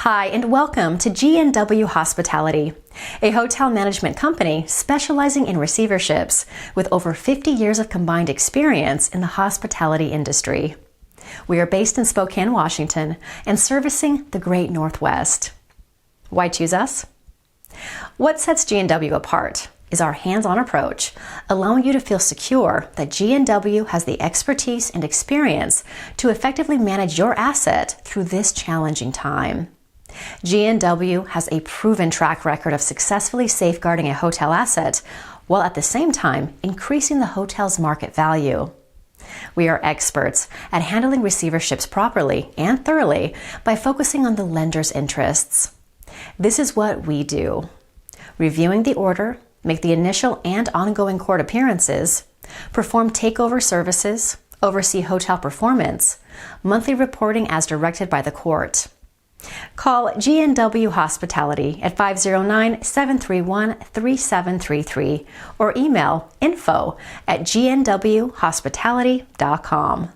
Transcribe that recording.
Hi, and welcome to GNW Hospitality, a hotel management company specializing in receiverships with over 50 years of combined experience in the hospitality industry. We are based in Spokane, Washington, and servicing the Great Northwest. Why choose us? What sets GNW apart is our hands-on approach, allowing you to feel secure that GNW has the expertise and experience to effectively manage your asset through this challenging time. GNW has a proven track record of successfully safeguarding a hotel asset while at the same time increasing the hotel's market value. We are experts at handling receiverships properly and thoroughly by focusing on the lender's interests. This is what we do: reviewing the order, make the initial and ongoing court appearances, perform takeover services, oversee hotel performance, monthly reporting as directed by the court. Call GNW Hospitality at 509-731-3733 or email info@gnwhospitality.com.